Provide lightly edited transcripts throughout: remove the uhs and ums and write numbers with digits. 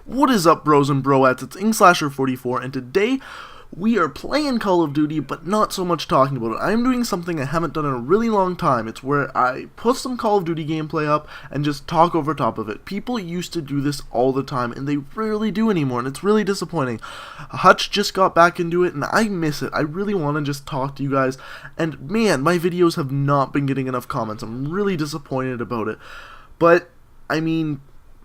What is up, bros and broettes? It's InkSlasher44, and today we are playing Call of Duty, but not so much talking about it. I'm doing something I haven't done in a really long time. It's where I put some Call of Duty gameplay up and just talk over top of it. People used to do this all the time, and they rarely do anymore, and it's really disappointing. Hutch just got back into it, and I miss it. I really want to just talk to you guys, and man, my videos have not been getting enough comments. I'm really disappointed about it. But, I mean,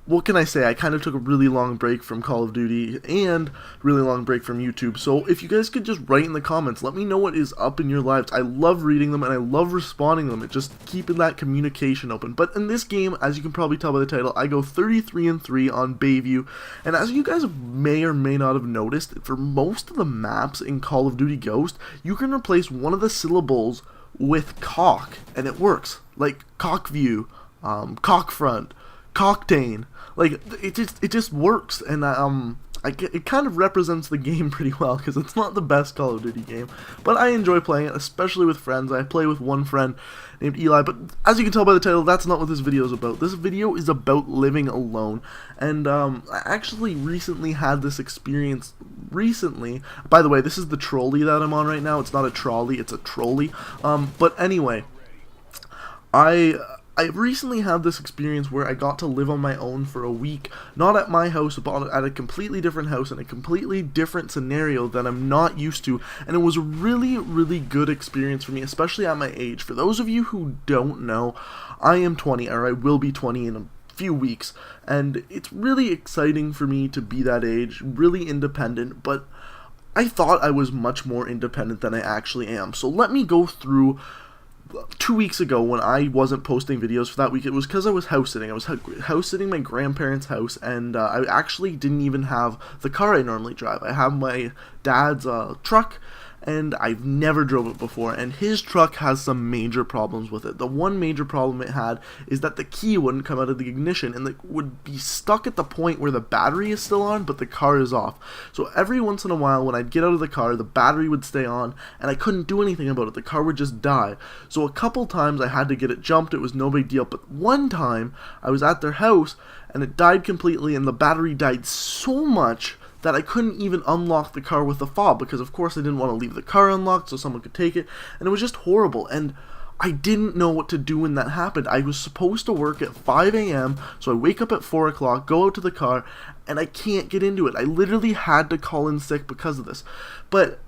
what can I say? I kind of took a really long break from Call of Duty and really long break from YouTube. So if you guys could just write in the comments, let me know what is up in your lives. I love reading them and I love responding to them. It's just keeping that communication open. But in this game, as you can probably tell by the title, I go 33-3 on Bayview. And as you guys may or may not have noticed, for most of the maps in Call of Duty Ghost, you can replace one of the syllables with cock, and it works. Like cockview, cockfront, Cocktain. Like, it just works, and it kind of represents the game pretty well, because it's not the best Call of Duty game, but I enjoy playing it, especially with friends. I play with one friend named Eli, but as you can tell by the title, that's not what this video is about. This video is about living alone, and I actually recently had this experience recently. By the way, this is the trolley that I'm on right now. It's not a trolley, it's a trolley. But anyway, I recently had this experience where I got to live on my own for a week, not at my house, but at a completely different house in a completely different scenario that I'm not used to, and it was a really, really good experience for me, especially at my age. For those of you who don't know, I am 20, or I will be 20 in a few weeks, and it's really exciting for me to be that age, really independent, but I thought I was much more independent than I actually am. So let me go through 2 weeks ago when I wasn't posting videos for that week. It was because I was house sitting. I was house sitting my grandparents' house, and I actually didn't even have the car I normally drive. I have my dad's truck, and I've never drove it before, and his truck has some major problems with it. The one major problem it had is that the key wouldn't come out of the ignition, and it would be stuck at the point where the battery is still on, but the car is off. So every once in a while, when I'd get out of the car, the battery would stay on, and I couldn't do anything about it. The car would just die. So a couple times I had to get it jumped. It was no big deal, but one time I was at their house, and it died completely, and the battery died so much that I couldn't even unlock the car with the fob, because of course I didn't want to leave the car unlocked so someone could take it, and it was just horrible, and I didn't know what to do when that happened. I was supposed to work at 5 a.m., so I wake up at 4 o'clock, go out to the car, and I can't get into it. I literally had to call in sick because of this. But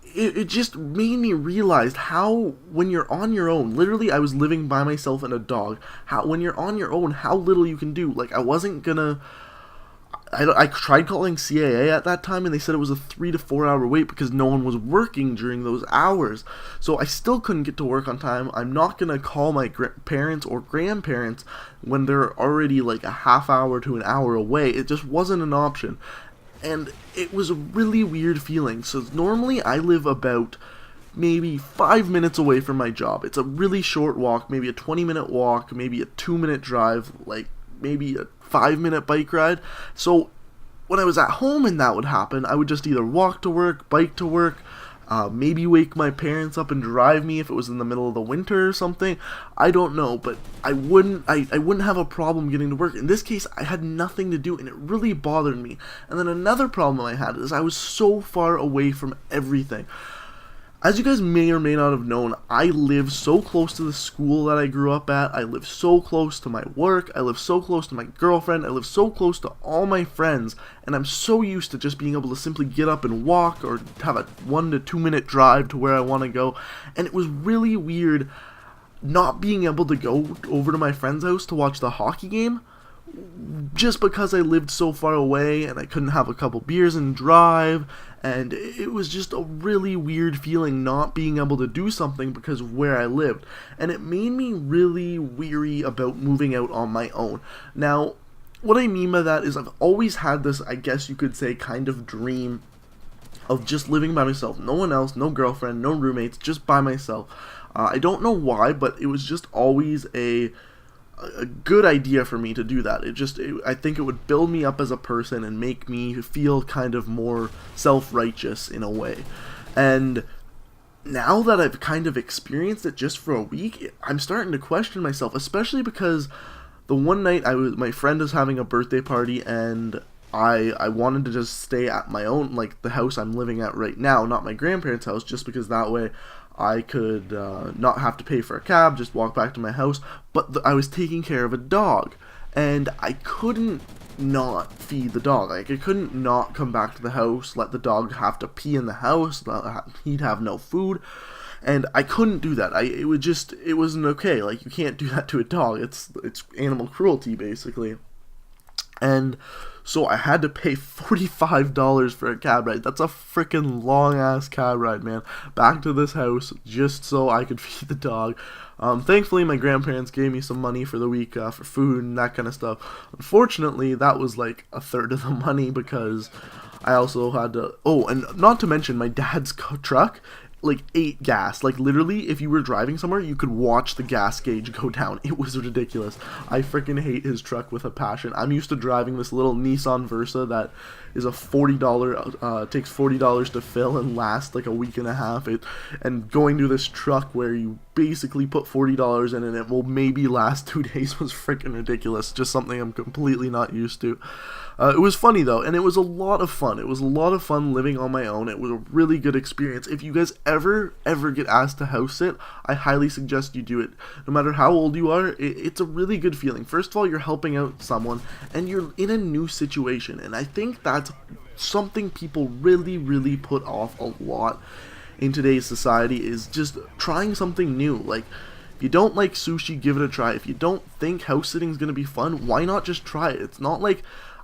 it just made me realize how, when you're on your own, literally I was living by myself and a dog, how when you're on your own, how little you can do. Like, I wasn't gonna... I tried calling CAA at that time, and they said it was a 3 to 4 hour wait because no one was working during those hours. So I still couldn't get to work on time. I'm not going to call my parents or grandparents when they're already like a half hour to an hour away. It just wasn't an option. And it was a really weird feeling. So normally I live about maybe 5 minutes away from my job. It's a really short walk, maybe a 20-minute walk, maybe a 2-minute drive, like maybe a 5-minute bike ride. So when I was at home and that would happen, I would just either walk to work, bike to work, maybe wake my parents up and drive me if it was in the middle of the winter or something. I don't know, but I wouldn't have a problem getting to work. In this case, I had nothing to do, and it really bothered me. And then another problem I had is I was so far away from everything. As you guys may or may not have known, I live so close to the school that I grew up at. I live so close to my work. I live so close to my girlfriend. I live so close to all my friends. And I'm so used to just being able to simply get up and walk or have a 1 to 2 minute drive to where I want to go. And it was really weird not being able to go over to my friend's house to watch the hockey game, just because I lived so far away and I couldn't have a couple beers and drive, and it was just a really weird feeling not being able to do something because of where I lived, and it made me really weary about moving out on my own. Now, what I mean by that is I've always had this, I guess you could say, kind of dream of just living by myself, no one else, no girlfriend, no roommates, just by myself. I don't know why, but it was just always a good idea for me to do that. I think it would build me up as a person and make me feel kind of more self-righteous in a way. And now that I've kind of experienced it just for a week, I'm starting to question myself, especially because the one night my friend was having a birthday party, and I wanted to just stay at my own, like the house I'm living at right now, not my grandparents' house, just because that way I could not have to pay for a cab, just walk back to my house. But I was taking care of a dog, and I couldn't not feed the dog. Like, I couldn't not come back to the house, let the dog have to pee in the house, he'd have no food. And I couldn't do that. It wasn't okay. Like, you can't do that to a dog. It's animal cruelty, basically. And so I had to pay $45 for a cab ride. That's a freaking long-ass cab ride, man. Back to this house just so I could feed the dog. Thankfully, my grandparents gave me some money for the week for food and that kind of stuff. Unfortunately, that was like a third of the money because I also had to... Oh, and not to mention, my dad's truck like ate gas. Like, literally, if you were driving somewhere, you could watch the gas gauge go down. It was ridiculous. I freaking hate his truck with a passion. I'm used to driving this little Nissan Versa that is a $40 takes $40 to fill and last like a week and a half. And going to this truck where you basically put $40 in and it will maybe last 2 days was freaking ridiculous. Just something I'm completely not used to. It was funny though, and it was a lot of fun. It was a lot of fun living on my own. It was a really good experience. If you guys ever get asked to house sit, I highly suggest you do it. No matter how old you are, it's a really good feeling. First of all, you're helping out someone, and you're in a new situation, and I think that's something people really put off a lot in today's society, is just trying something new. Like, if you don't like sushi, give it a try. If you don't think house sitting is going to be fun, why not just try it? It's not like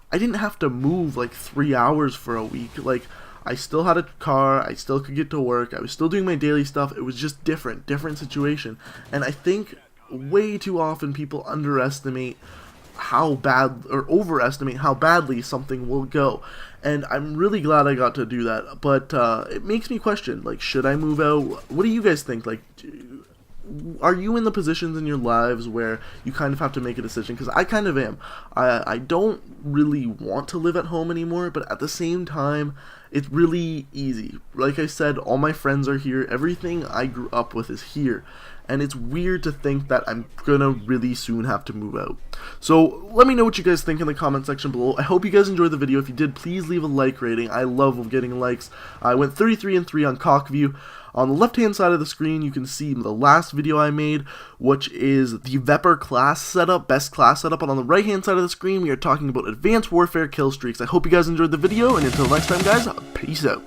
I didn't have to move like 3 hours for a week. Like, I still had a car, I still could get to work, I was still doing my daily stuff. It was just different situation. And I think way too often people underestimate how bad, or overestimate how badly something will go. And I'm really glad I got to do that. But it makes me question, like, should I move out? What do you guys think? Like, are you in the positions in your lives where you kind of have to make a decision? Because I kind of am. I don't really want to live at home anymore, but at the same time, it's really easy. Like I said, all my friends are here. Everything I grew up with is here. And it's weird to think that I'm gonna really soon have to move out. So let me know what you guys think in the comment section below. I hope you guys enjoyed the video. If you did, please leave a like rating. I love getting likes. I went 33-3 on Cockview. On the left-hand side of the screen, you can see the last video I made, which is the Vepr class setup, best class setup. And on the right-hand side of the screen, we are talking about Advanced Warfare kill streaks. I hope you guys enjoyed the video, and until next time, guys, peace out.